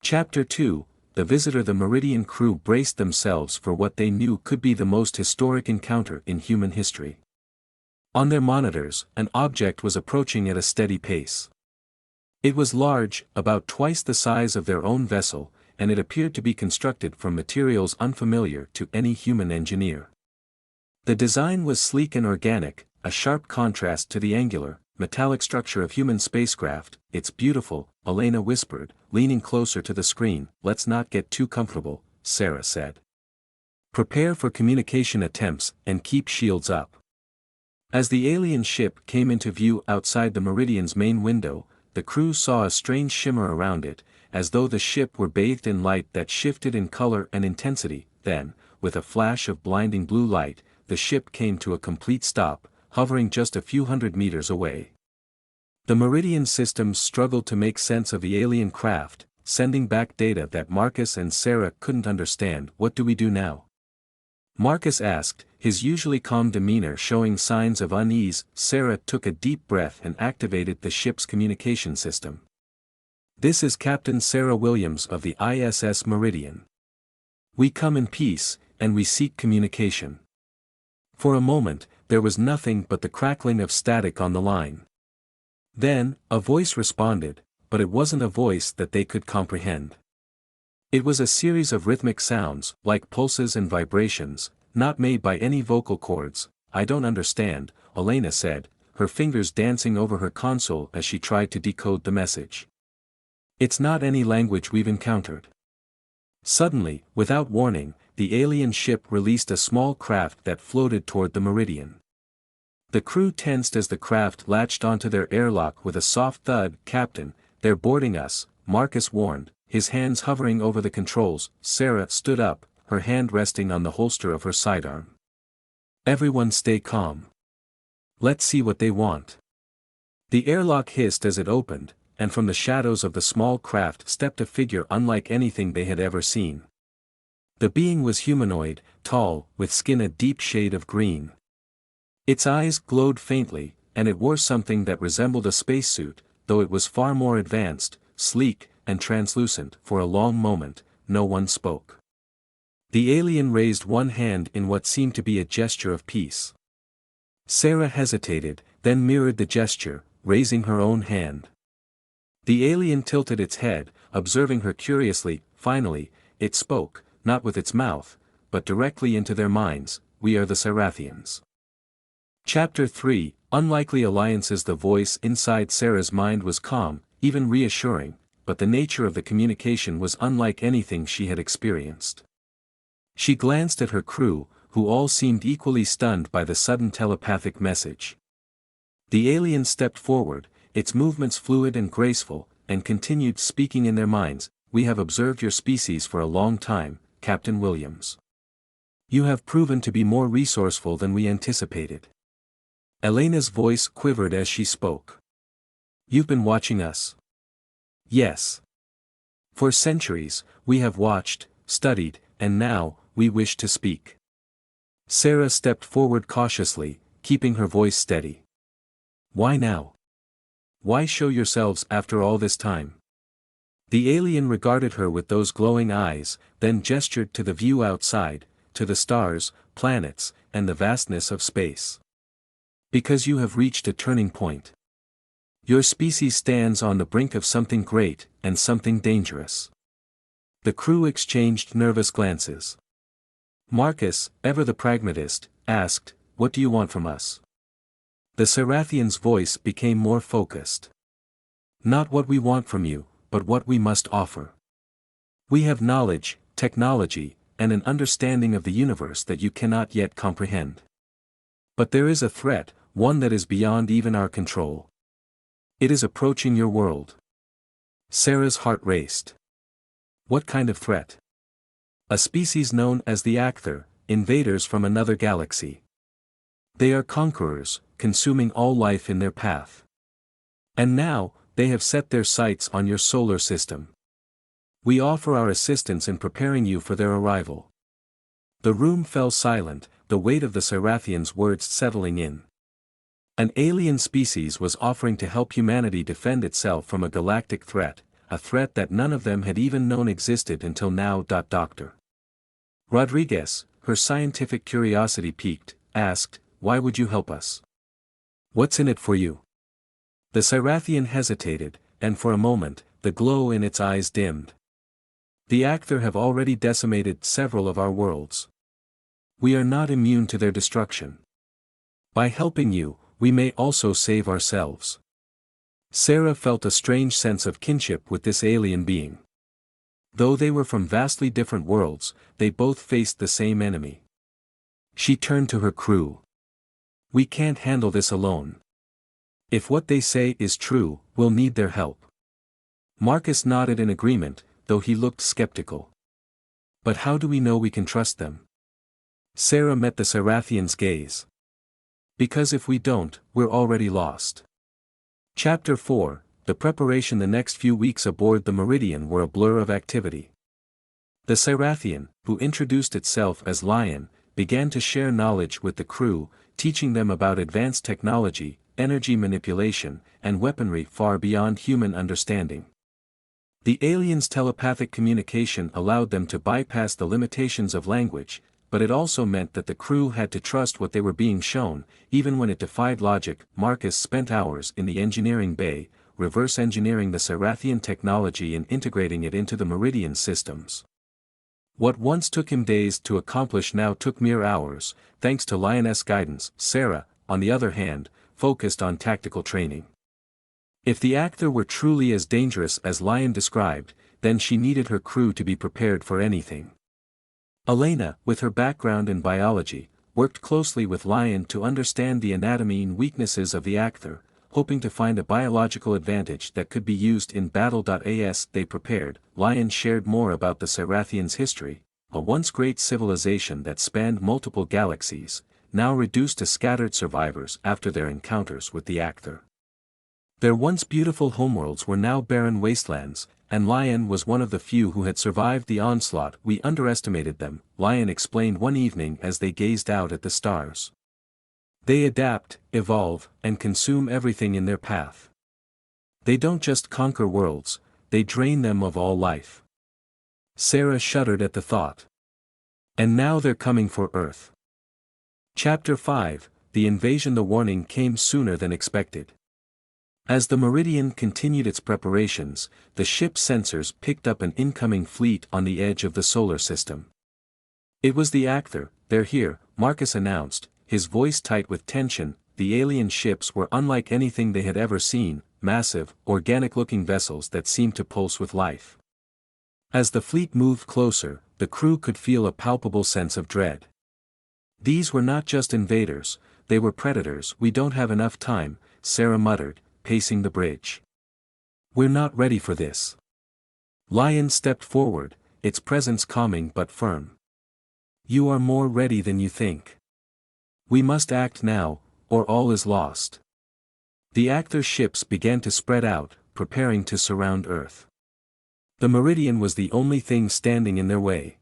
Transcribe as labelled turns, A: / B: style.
A: Chapter 2, The Visitor. The Meridian crew braced themselves for what they knew could be the most historic encounter in human history. On their monitors, an object was approaching at a steady pace. It was large, about twice the size of their own vessel, and it appeared to be constructed from materials unfamiliar to any human engineer. The design was sleek and organic, a sharp contrast to the angular, metallic structure of human spacecraft. "It's beautiful," Elena whispered, leaning closer to the screen. "Let's not get too comfortable," Sarah said. "Prepare for communication attempts and keep shields up." As the alien ship came into view outside the Meridian's main window, the crew saw a strange shimmer around it, as though the ship were bathed in light that shifted in color and intensity. Then, with a flash of blinding blue light, the ship came to a complete stop, hovering just a few hundred meters away. The Meridian systems struggled to make sense of the alien craft, sending back data that Marcus and Sarah couldn't understand. "What do we do now?" Marcus asked, his usually calm demeanor showing signs of unease. Sarah took a deep breath and activated the ship's communication system. "This is Captain Sarah Williams of the ISS Meridian. We come in peace, and we seek communication." For a moment, there was nothing but the crackling of static on the line. Then, a voice responded, but it wasn't a voice that they could comprehend. It was a series of rhythmic sounds, like pulses and vibrations, not made by any vocal cords. "I don't understand," Elena said, her fingers dancing over her console as she tried to decode the message. "It's not any language we've encountered." Suddenly, without warning, the alien ship released a small craft that floated toward the Meridian. The crew tensed as the craft latched onto their airlock with a soft thud. "Captain, they're boarding us," Marcus warned, his hands hovering over the controls. Sarah stood up, her hand resting on the holster of her sidearm. "Everyone stay calm. Let's see what they want." The airlock hissed as it opened, and from the shadows of the small craft stepped a figure unlike anything they had ever seen. The being was humanoid, tall, with skin a deep shade of green. Its eyes glowed faintly, and it wore something that resembled a spacesuit, though it was far more advanced, sleek, and translucent. For a long moment, no one spoke. The alien raised one hand in what seemed to be a gesture of peace. Sarah hesitated, then mirrored the gesture, raising her own hand. The alien tilted its head, observing her curiously. Finally, it spoke, not with its mouth, but directly into their minds. "We are the Sarathians." Chapter 3, Unlikely Alliances. The voice inside Sarah's mind was calm, even reassuring, but the nature of the communication was unlike anything she had experienced. She glanced at her crew, who all seemed equally stunned by the sudden telepathic message. The alien stepped forward, its movements fluid and graceful, and continued speaking in their minds. "We have observed your species for a long time, Captain Williams. You have proven to be more resourceful than we anticipated." Elena's voice quivered as she spoke. "You've been watching us?" "Yes. For centuries, we have watched, studied, and now, we wish to speak." Sarah stepped forward cautiously, keeping her voice steady. "Why now? Why show yourselves after all this time?" The alien regarded her with those glowing eyes, then gestured to the view outside, to the stars, planets, and the vastness of space. "Because you have reached a turning point. Your species stands on the brink of something great, and something dangerous." The crew exchanged nervous glances. Marcus, ever the pragmatist, asked, "What do you want from us?" The Sarathian's voice became more focused. "Not what we want from you, but what we must offer. We have knowledge, technology, and an understanding of the universe that you cannot yet comprehend. But there is a threat, one that is beyond even our control. It is approaching your world." Sarah's heart raced. "What kind of threat?" "A species known as the Akther, invaders from another galaxy. They are conquerors, consuming all life in their path. And now, they have set their sights on your solar system. We offer our assistance in preparing you for their arrival." The room fell silent, the weight of the Sarathian's words settling in. An alien species was offering to help humanity defend itself from a galactic threat, a threat that none of them had even known existed until now. Dr. Rodriguez, her scientific curiosity piqued, asked, "Why would you help us? What's in it for you?" The Cyrathian hesitated, and for a moment, the glow in its eyes dimmed. "The Acther have already decimated several of our worlds. We are not immune to their destruction. By helping you, we may also save ourselves." Sarah felt a strange sense of kinship with this alien being. Though they were from vastly different worlds, they both faced the same enemy. She turned to her crew. "We can't handle this alone. If what they say is true, we'll need their help." Marcus nodded in agreement, though he looked skeptical. "But how do we know we can trust them?" Sarah met the Cyrathian's gaze. "Because if we don't, we're already lost." Chapter 4, The preparation. The next few weeks aboard the Meridian were a blur of activity. The Cyrathian, who introduced itself as Lion, began to share knowledge with the crew, teaching them about advanced technology, energy manipulation, and weaponry far beyond human understanding. The aliens' telepathic communication allowed them to bypass the limitations of language, but it also meant that the crew had to trust what they were being shown, even when it defied logic. Marcus spent hours in the engineering bay, reverse engineering the Cyrathian technology and integrating it into the Meridian systems. What once took him days to accomplish now took mere hours, thanks to Lioness guidance. Sarah, on the other hand, focused on tactical training. If the Acther were truly as dangerous as Lion described, then she needed her crew to be prepared for anything. Elena, with her background in biology, worked closely with Lion to understand the anatomy and weaknesses of the Acther, hoping to find a biological advantage that could be used in battle. As they prepared, Lion shared more about the Cyrathian's history, a once great civilization that spanned multiple galaxies, now reduced to scattered survivors after their encounters with the Acther. Their once beautiful homeworlds were now barren wastelands, and Lion was one of the few who had survived the onslaught. "We underestimated them," Lion explained one evening as they gazed out at the stars. "They adapt, evolve, and consume everything in their path. They don't just conquer worlds, they drain them of all life." Sarah shuddered at the thought. "And now they're coming for Earth." Chapter 5, The Invasion. The warning came sooner than expected. As the Meridian continued its preparations, the ship's sensors picked up an incoming fleet on the edge of the solar system. "It was the Acther, they're here," Marcus announced, his voice tight with tension. The alien ships were unlike anything they had ever seen, massive, organic-looking vessels that seemed to pulse with life. As the fleet moved closer, the crew could feel a palpable sense of dread. These were not just invaders, they were predators. "We don't have enough time," Sarah muttered, pacing the bridge. "We're not ready for this." Lion stepped forward, its presence calming but firm. "You are more ready than you think. We must act now, or all is lost." The Acther ships began to spread out, preparing to surround Earth. The Meridian was the only thing standing in their way.